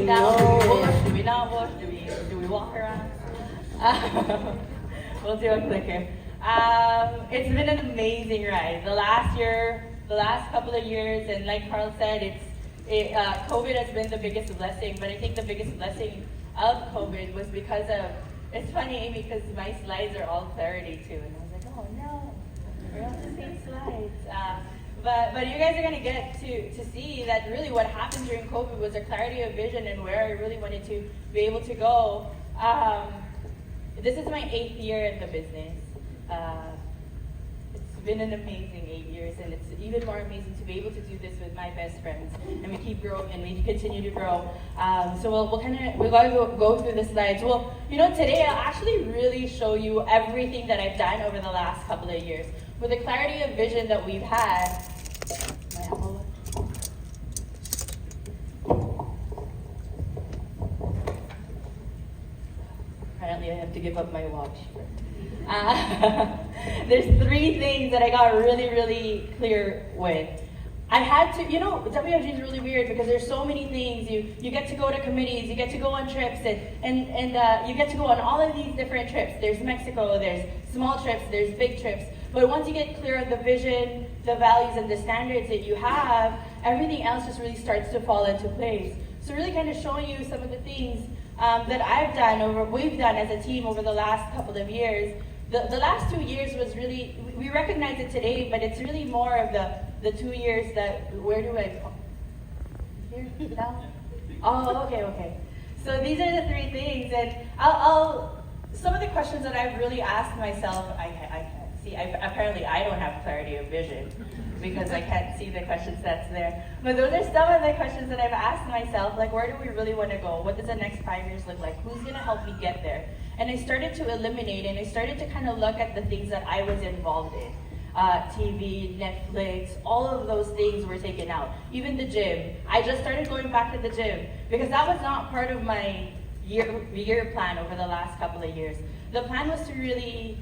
we down? Do we push? Do we not push? Do we walk around? We'll do a clicker. It's been an amazing ride. The last couple of years, and like Carl said, COVID has been the biggest blessing, but I think the biggest blessing of COVID was because of, it's funny, Amy, because my slides are all clarity too, and I was like, oh no, we're on the same slides. But you guys are going to get to see that really what happened during COVID was a clarity of vision and where I really wanted to be able to go. This is my 8th year in the business. It's been an amazing 8 years, and it's even more amazing to be able to do this with my best friends. And we keep growing, and we continue to grow. So we're going to go through the slides. Well, today I'll actually really show you everything that I've done over the last couple of years. With the clarity of vision that we've had, apparently I have to give up my watch. There's 3 things that I got really, really clear with. I had to, WFG is really weird because there's so many things. You get to go to committees, you get to go on trips, and you get to go on all of these different trips. There's Mexico, there's small trips, there's big trips. But once you get clear on the vision, the values, and the standards that you have, everything else just really starts to fall into place. So really kind of showing you some of the things that we've done as a team over the last couple of years. The last 2 years was really, we recognize it today, but it's really more of the 2 years that, where do I, here, down? Oh, okay. So these are the 3 things, and some of the questions that I've really asked myself, I can't see, apparently I don't have clarity of vision, because I can't see the questions that's there. But those are some of the questions that I've asked myself, like where do we really want to go? What does the next 5 years look like? Who's going to help me get there? And I started to eliminate, and I started to kind of look at the things that I was involved in. TV, Netflix, all of those things were taken out. Even the gym. I just started going back to the gym because that was not part of my year plan over the last couple of years. The plan was to really,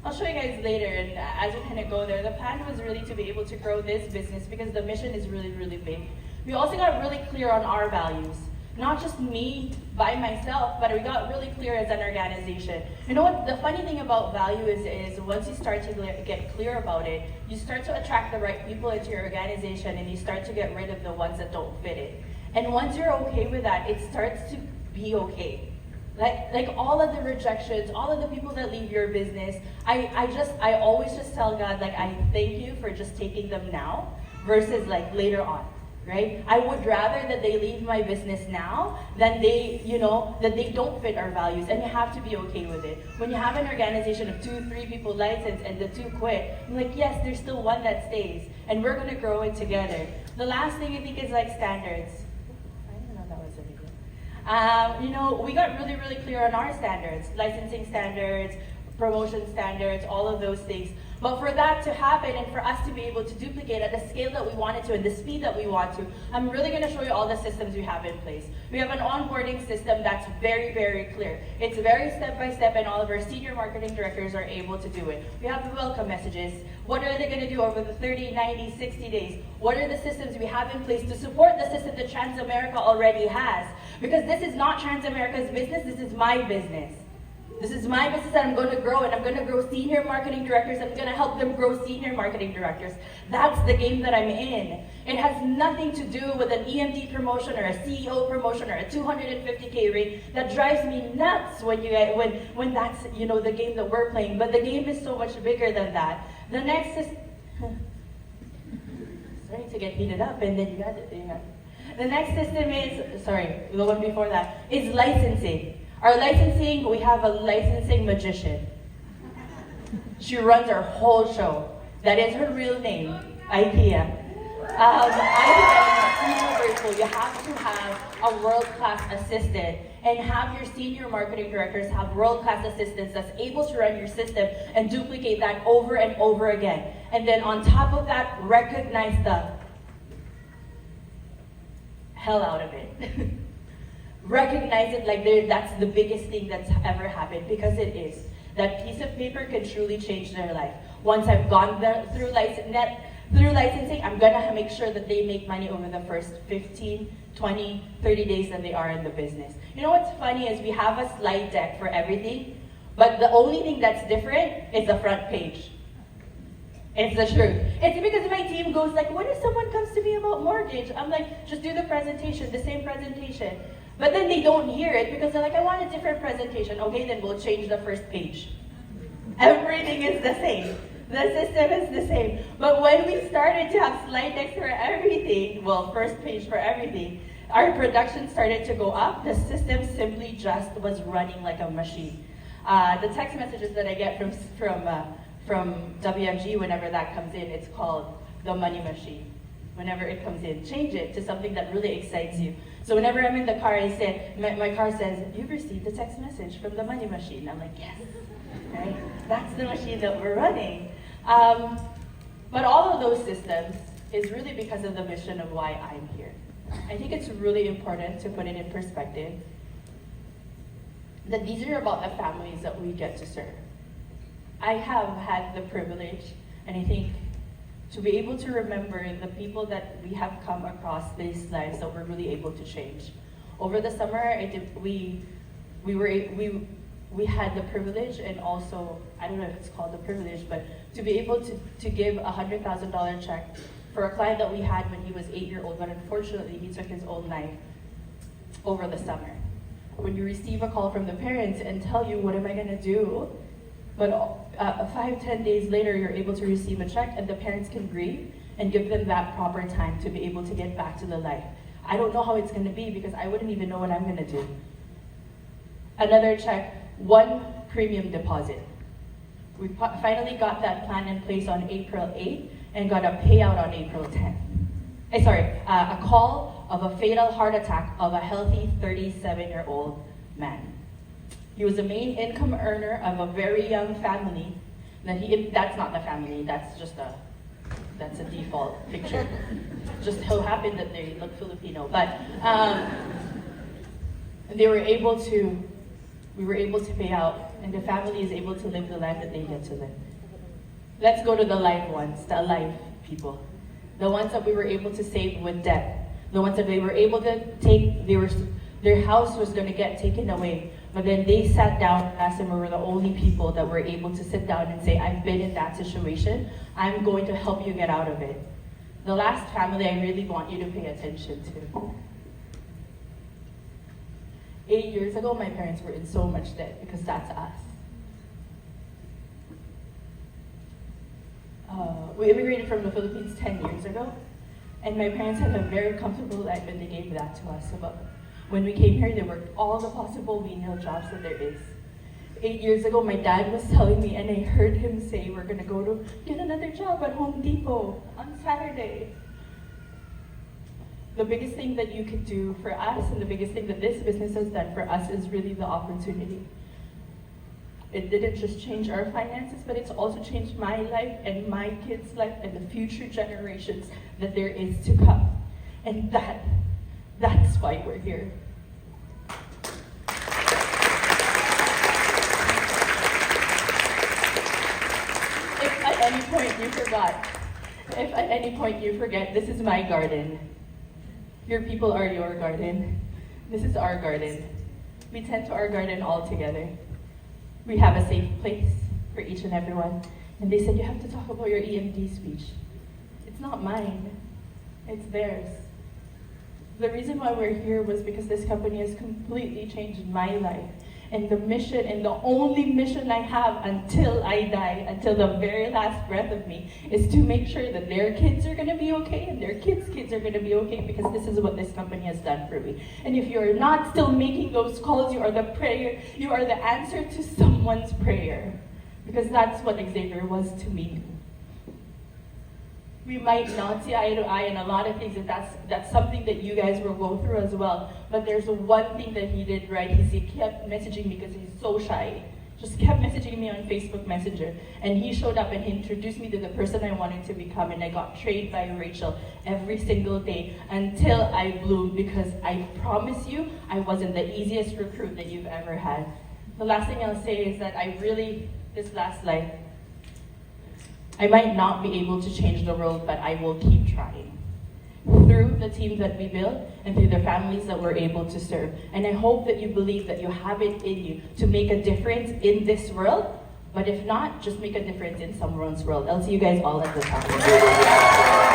I'll show you guys later, and as we kind of go there, the plan was really to be able to grow this business because the mission is really, really big. We also got really clear on our values. Not just me by myself, but we got really clear as an organization. You know what, the funny thing about value is once you start to get clear about it, you start to attract the right people into your organization, and you start to get rid of the ones that don't fit it. And once you're okay with that, it starts to be okay. Like all of the rejections, all of the people that leave your business, I always just tell God, like, I thank you for just taking them now versus like later on, right? I would rather that they leave my business now than that they don't fit our values, and you have to be okay with it. When you have an organization of 2-3 people licensed and the 2 quit, I'm like, yes, there's still 1 that stays, and we're gonna grow it together. The last thing I think is like standards. We got really, really clear on our standards, licensing standards, promotion standards, all of those things. But for that to happen and for us to be able to duplicate at the scale that we wanted to and the speed that we want to, I'm really going to show you all the systems we have in place. We have an onboarding system that's very, very clear. It's very step-by-step, and all of our senior marketing directors are able to do it. We have the welcome messages. What are they going to do over the 30, 90, 60 days? What are the systems we have in place to support the system that Transamerica already has? Because this is not Transamerica's business, this is my business. This is my business that I'm going to grow, and I'm going to grow senior marketing directors. I'm going to help them grow senior marketing directors. That's the game that I'm in. It has nothing to do with an EMD promotion or a CEO promotion or a 250K rate. That drives me nuts when that's the game that we're playing. But the game is so much bigger than that. The next is sorry to get heated up, and then you got it. The next system is the one before that is licensing. Our licensing, we have a licensing magician. She runs our whole show. That is her real name, IKEA. I'm super grateful. You have to have a world-class assistant, and have your senior marketing directors have world-class assistants that's able to run your system and duplicate that over and over again. And then on top of that, recognize the hell out of it. Recognize it like that's the biggest thing that's ever happened, because it is. That piece of paper can truly change their life. Once I've gone through through licensing, I'm gonna make sure that they make money over the first 15, 20, 30 days that they are in the business. You know what's funny is we have a slide deck for everything, but the only thing that's different is the front page. It's the truth. It's because my team goes like, what if someone comes to me about mortgage? I'm like, just do the presentation, the same presentation. But then they don't hear it because they're like, I want a different presentation. Okay, then we'll change the first page. Everything is the same. The system is the same. But when we started to have slide decks for everything, well, first page for everything, our production started to go up. The system simply just was running like a machine. The text messages that I get from WFG, whenever that comes in, it's called the money machine. Whenever it comes in, change it to something that really excites you. So whenever I'm in the car, I say, my car says, you've received a text message from the money machine. I'm like, yes, right? That's the machine that we're running. But all of those systems is really because of the mission of why I'm here. I think it's really important to put it in perspective that these are about the families that we get to serve. I have had the privilege, and I think to be able to remember the people that we have come across these lives that we're really able to change. Over the summer, we had the privilege, and also, I don't know if it's called the privilege, but to be able to give a $100,000 check for a client that we had when he was 8-year-old, but unfortunately he took his own life over the summer. When you receive a call from the parents and tell you, what am I gonna do? But 5-10 days later, you're able to receive a check and the parents can grieve and give them that proper time to be able to get back to the life. I don't know how it's gonna be because I wouldn't even know what I'm gonna do. Another check, 1 premium deposit. We finally got that plan in place on April 8th and got a payout on April 10th. A call of a fatal heart attack of a healthy 37-year-old man. He was a main income earner of a very young family. That's not the family, that's a default picture. Just so happened that they look Filipino. But we were able to pay out, and the family is able to live the life that they get to live. Let's go to the live ones, the alive people. The ones that we were able to save with debt. The ones that they were able to take, their house was going to get taken away. But then they sat down with us, and we were the only people that were able to sit down and say, I've been in that situation. I'm going to help you get out of it. The last family I really want you to pay attention to. 8 years ago, my parents were in so much debt because that's us. We immigrated from the Philippines 10 years ago, and my parents had a very comfortable life, and they gave that to us. But when we came here, they worked all the possible menial jobs that there is. 8 years ago, my dad was telling me, and I heard him say, we're gonna go to get another job at Home Depot on Saturday. The biggest thing that you could do for us, and the biggest thing that this business has done for us, is really the opportunity. It didn't just change our finances, but it's also changed my life and my kids' life and the future generations that there is to come. And that's why we're here. If at any point you forget, this is my garden. Your people are your garden. This is our garden. We tend to our garden all together. We have a safe place for each and every one. And they said, you have to talk about your EMD speech. It's not mine, it's theirs. The reason why we're here was because this company has completely changed my life. And the mission, and the only mission I have until I die, until the very last breath of me, is to make sure that their kids are gonna be okay and their kids' are gonna be okay, because this is what this company has done for me. And if you're not still making those calls, you are the answer to someone's prayer. Because that's what Xavier was to me. We might not see eye to eye in a lot of things, and that's something that you guys will go through as well. But there's one thing that he did right, is he kept messaging me because he's so shy. Just kept messaging me on Facebook Messenger. And he showed up and he introduced me to the person I wanted to become, and I got trained by Rachel every single day until I bloomed, because I promise you, I wasn't the easiest recruit that you've ever had. The last thing I'll say is that this last life, I might not be able to change the world, but I will keep trying. Through the teams that we build and through the families that we're able to serve. And I hope that you believe that you have it in you to make a difference in this world, but if not, just make a difference in someone's world. I'll see you guys all at the top.